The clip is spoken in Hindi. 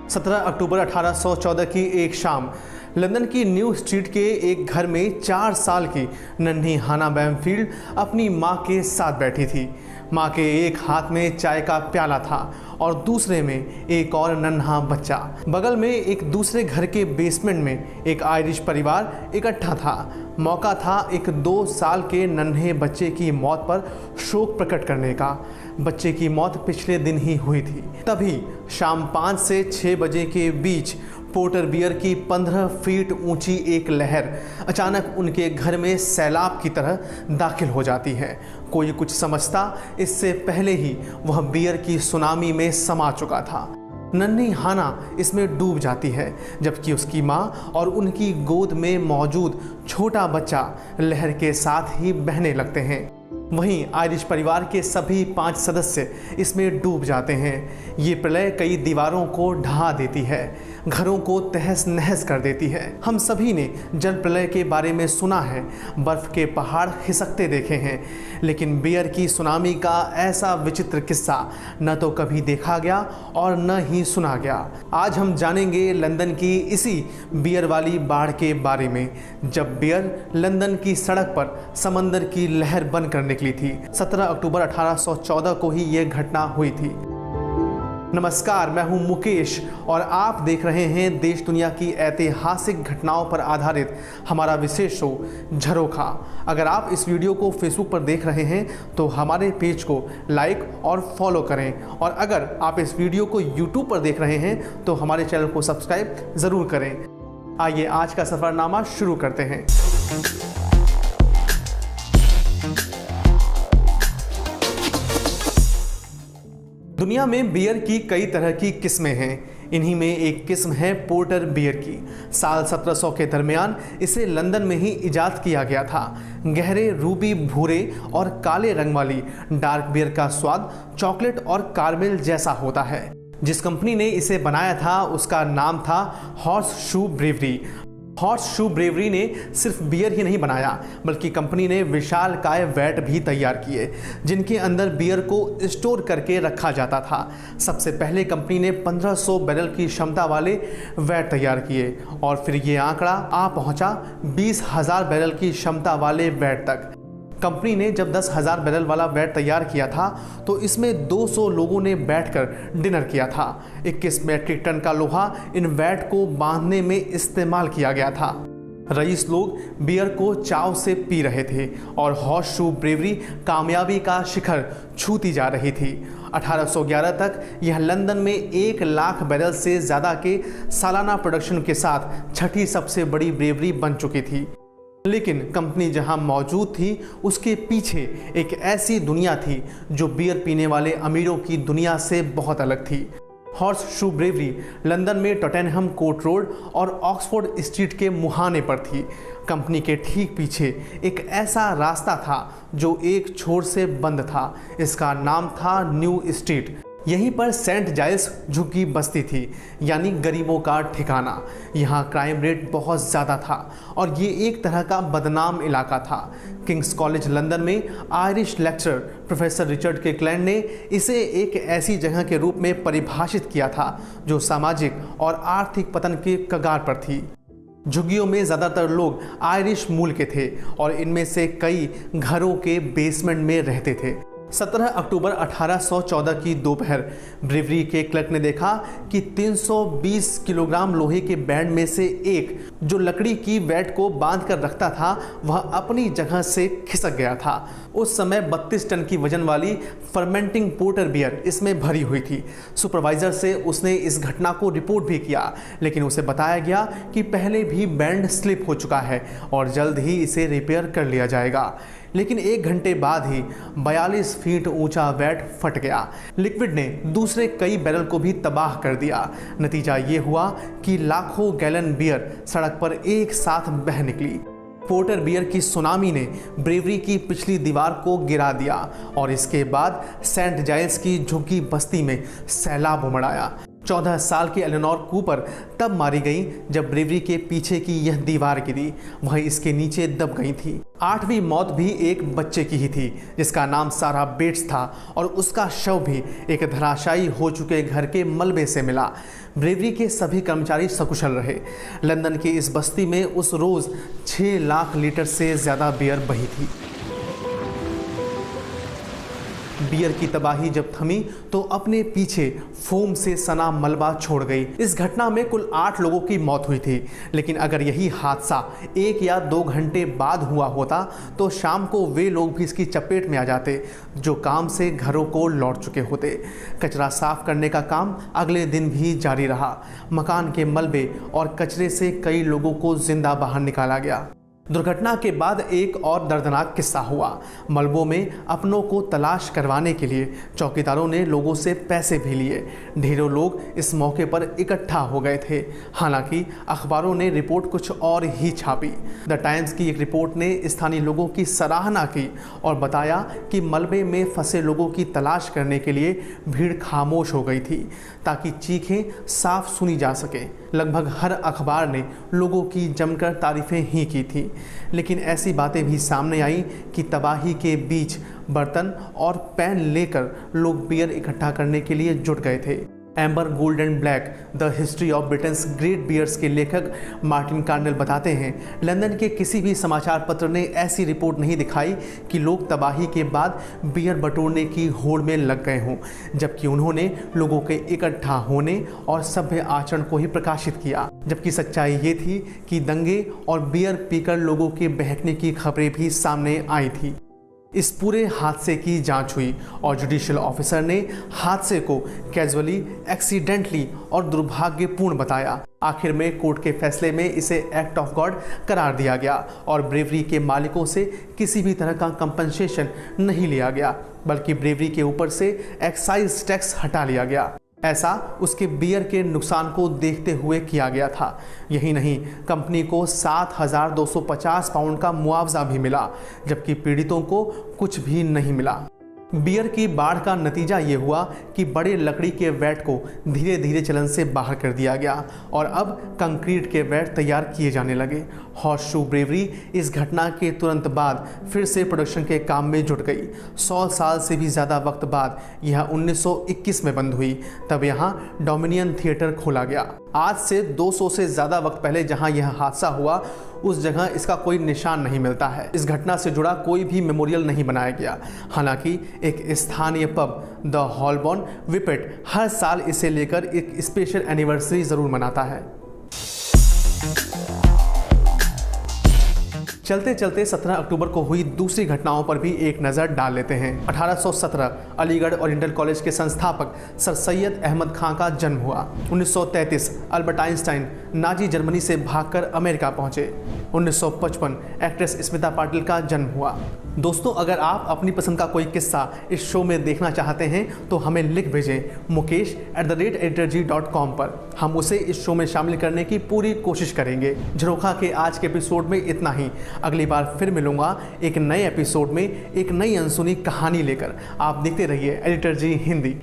17 अक्टूबर 1814 की एक शाम लंदन की न्यू स्ट्रीट के एक घर में 4 साल की नन्ही हाना बैमफील्ड अपनी मां के साथ बैठी थी। मां के एक हाथ में चाय का प्याला था और दूसरे में एक और नन्हा बच्चा। बगल में एक दूसरे घर के बेसमेंट में एक आयरिश परिवार इकट्ठा था। मौका था एक 2 साल के नन्हे बच्चे की मौत पर शोक प्रकट करने का। बच्चे की मौत पिछले दिन ही हुई थी। तभी शाम 5 से 6 बजे के बीच पोर्टर बियर की 15 फीट ऊंची एक लहर अचानक उनके घर में सैलाब की तरह दाखिल हो जाती है। कोई कुछ समझता इससे पहले ही वह बियर की सुनामी में समा चुका था। नन्ही हाना इसमें डूब जाती है, जबकि उसकी मां और उनकी गोद में मौजूद छोटा बच्चा लहर के साथ ही बहने लगते हैं। वहीं आयरिश परिवार के सभी 5 सदस्य इसमें डूब जाते हैं। ये प्रलय कई दीवारों को ढहा देती है, घरों को तहस नहस कर देती है। हम सभी ने जल प्रलय के बारे में सुना है, बर्फ के पहाड़ खिसकते देखे हैं, लेकिन बियर की सुनामी का ऐसा विचित्र किस्सा न तो कभी देखा गया और न ही सुना गया। आज हम जानेंगे लंदन की इसी बियर वाली बाढ़ के बारे में, जब बियर लंदन की सड़क पर समंदर की लहर बनकर निकली थी। 17 अक्टूबर 1814 को ही यह घटना हुई थी। नमस्कार, मैं हूं मुकेश और आप देख रहे हैं देश दुनिया की ऐतिहासिक घटनाओं पर आधारित हमारा विशेष शो झरोखा। अगर आप इस वीडियो को फेसबुक पर देख रहे हैं तो हमारे पेज को लाइक और फॉलो करें, और अगर आप इस वीडियो को यूट्यूब पर देख रहे हैं तो हमारे चैनल को सब्सक्राइब ज़रूर करें। आइए आज का सफ़रनामा शुरू करते हैं। दुनिया में बियर की कई तरह की किस्में हैं। इन्हीं में एक किस्म है पोर्टर बियर की। साल 1700 के दरमियान इसे लंदन में ही इजाद किया गया था। गहरे रूबी भूरे और काले रंग वाली डार्क बियर का स्वाद चॉकलेट और कारमेल जैसा होता है। जिस कंपनी ने इसे बनाया था उसका नाम था horse shoe bravery. Horse shoe bravery ने सिर्फ बियर ही नहीं बनाया, बल्कि कंपनी ने विशालकाय वैट भी तैयार किए, जिनके अंदर बियर को स्टोर करके रखा जाता था। सबसे पहले कंपनी ने 1500 बैरल की क्षमता वाले वैट तैयार किए और फिर ये आंकड़ा आ पहुंचा 20,000 बैरल की क्षमता वाले वैट तक। कंपनी ने जब 10,000 बैरल वाला वैट तैयार किया था तो इसमें 200 लोगों ने बैठकर डिनर किया था। 21 मेट्रिक टन का लोहा इन वैट को बांधने में इस्तेमाल किया गया था। रईस लोग बियर को चाव से पी रहे थे और हॉर्स शू ब्रेवरी कामयाबी का शिखर छूती जा रही थी। 1811 तक यह लंदन में 1 लाख बैरल से ज़्यादा के सालाना प्रोडक्शन के साथ छठी सबसे बड़ी ब्रेवरी बन चुकी थी। लेकिन कंपनी जहां मौजूद थी उसके पीछे एक ऐसी दुनिया थी जो बियर पीने वाले अमीरों की दुनिया से बहुत अलग थी। हॉर्स शू ब्रेवरी लंदन में टॉटेनहम कोर्ट रोड और ऑक्सफोर्ड स्ट्रीट के मुहाने पर थी। कंपनी के ठीक पीछे एक ऐसा रास्ता था जो एक छोर से बंद था। इसका नाम था न्यू स्ट्रीट। यहीं पर सेंट जाइल्स झुग्गी बस्ती थी, यानी गरीबों का ठिकाना। यहाँ क्राइम रेट बहुत ज़्यादा था और ये एक तरह का बदनाम इलाका था। किंग्स कॉलेज लंदन में आयरिश लेक्चरर प्रोफेसर रिचर्ड के क्लैन ने इसे एक ऐसी जगह के रूप में परिभाषित किया था जो सामाजिक और आर्थिक पतन के कगार पर थी। झुग्गियों में ज़्यादातर लोग आयरिश मूल के थे और इनमें से कई घरों के बेसमेंट में रहते थे। 17 अक्टूबर 1814 की दोपहर ब्रेवरी के क्लर्क ने देखा कि 320 किलोग्राम लोहे के बैंड में से एक, जो लकड़ी की वैट को बांध कर रखता था, वह अपनी जगह से खिसक गया था। उस समय 32 टन की वजन वाली फर्मेंटिंग पोर्टर बियर इसमें भरी हुई थी। सुपरवाइजर से उसने इस घटना को रिपोर्ट भी किया, लेकिन उसे बताया गया कि पहले भी बैंड स्लिप हो चुका है और जल्द ही इसे रिपेयर कर लिया जाएगा। लेकिन 1 घंटे बाद ही 42 फीट ऊंचा वैट फट गया। लिक्विड ने दूसरे कई बैरल को भी तबाह कर दिया। नतीजा ये हुआ कि लाखों गैलन बियर सड़क पर एक साथ बह निकली। पोर्टर बियर की सुनामी ने ब्रेवरी की पिछली दीवार को गिरा दिया और इसके बाद सेंट जाइल्स की झुग्गी बस्ती में सैलाब उमड़ आया। 14 साल की एलेनोर कूपर तब मारी गई जब ब्रेवरी के पीछे की यह दीवार गिरी। वह इसके नीचे दब गई थी। 8वीं मौत भी एक बच्चे की ही थी जिसका नाम सारा बेट्स था और उसका शव भी एक धराशायी हो चुके घर के मलबे से मिला। ब्रेवरी के सभी कर्मचारी सकुशल रहे। लंदन की इस बस्ती में उस रोज़ 6 लाख लीटर से ज़्यादा बियर बही थी। बियर की तबाही जब थमी तो अपने पीछे फोम से सना मलबा छोड़ गई। इस घटना में कुल 8 लोगों की मौत हुई थी, लेकिन अगर यही हादसा 1 या 2 घंटे बाद हुआ होता तो शाम को वे लोग भी इसकी चपेट में आ जाते जो काम से घरों को लौट चुके होते। कचरा साफ करने का काम अगले दिन भी जारी रहा। मकान के मलबे और कचरे से कई लोगों को जिंदा बाहर निकाला गया। दुर्घटना के बाद एक और दर्दनाक किस्सा हुआ। मलबों में अपनों को तलाश करवाने के लिए चौकीदारों ने लोगों से पैसे भी लिए। ढेरों लोग इस मौके पर इकट्ठा हो गए थे। हालांकि अखबारों ने रिपोर्ट कुछ और ही छापी। द टाइम्स की एक रिपोर्ट ने स्थानीय लोगों की सराहना की और बताया कि मलबे में फंसे लोगों की तलाश करने के लिए भीड़ खामोश हो गई थी ताकि चीखें साफ सुनी जा सके। लगभग हर अखबार ने लोगों की जमकर तारीफें ही की थी, लेकिन ऐसी बातें भी सामने आई कि तबाही के बीच बर्तन और पैन लेकर लोग बियर इकट्ठा करने के लिए जुट गए थे। Amber gold and black the history of Britain's great beers के लेखक मार्टिन कार्नेल बताते हैं, लंदन के किसी भी समाचार पत्र ने ऐसी रिपोर्ट नहीं दिखाई कि लोग तबाही के बाद बियर बटोरने की होड़ में लग गए हों, जबकि उन्होंने लोगों के इकट्ठा होने और सभ्य आचरण को ही प्रकाशित किया। जबकि सच्चाई ये थी कि दंगे और बियर पीकर लोगों के बहकने की खबरें भी सामने आई थी। इस पूरे हादसे की जांच हुई और जुडिशियल ऑफिसर ने हादसे को कैजुअली, एक्सीडेंटली और दुर्भाग्यपूर्ण बताया। आखिर में कोर्ट के फैसले में इसे एक्ट ऑफ गॉड करार दिया गया और ब्रेवरी के मालिकों से किसी भी तरह का कंपनसेशन नहीं लिया गया, बल्कि ब्रेवरी के ऊपर से एक्साइज टैक्स हटा लिया गया। ऐसा उसके बियर के नुकसान को देखते हुए किया गया था। यही नहीं, कंपनी को 7,250 पाउंड का मुआवजा भी मिला, जबकि पीड़ितों को कुछ भी नहीं मिला। बियर की बाढ़ का नतीजा ये हुआ कि बड़े लकड़ी के वैट को धीरे धीरे चलन से बाहर कर दिया गया और अब कंक्रीट के वैट तैयार किए जाने लगे। हॉर्सशू ब्रेवरी इस घटना के तुरंत बाद फिर से प्रोडक्शन के काम में जुट गई। 100 साल से भी ज़्यादा वक्त बाद यह 1921 में बंद हुई। तब यहाँ डोमिनियन थिएटर खोला गया। आज से 200 से ज़्यादा वक्त पहले जहाँ यह हादसा हुआ उस जगह इसका कोई निशान नहीं मिलता है। इस घटना से जुड़ा कोई भी मेमोरियल नहीं बनाया गया। हालांकि एक स्थानीय पब द हॉलबॉर्न विपेट हर साल इसे लेकर एक स्पेशल एनिवर्सरी ज़रूर मनाता है। चलते चलते 17 अक्टूबर को हुई दूसरी घटनाओं पर भी एक नज़र डाल लेते हैं। 1817 अलीगढ़ ओरिएंटल कॉलेज के संस्थापक सर सैयद अहमद खां का जन्म हुआ। 1933 अल्बर्ट आइंस्टाइन नाजी जर्मनी से भागकर अमेरिका पहुंचे। 1955 एक्ट्रेस स्मिता पाटिल का जन्म हुआ। दोस्तों, अगर आप अपनी पसंद का कोई किस्सा इस शो में देखना चाहते हैं तो हमें लिख भेजें mukesh@editorg.com पर। हम उसे इस शो में शामिल करने की पूरी कोशिश करेंगे। झरोखा के आज के एपिसोड में इतना ही। अगली बार फिर मिलूंगा एक नए एपिसोड में एक नई अनसुनी कहानी लेकर। आप देखते रहिए एडिटर जी हिंदी।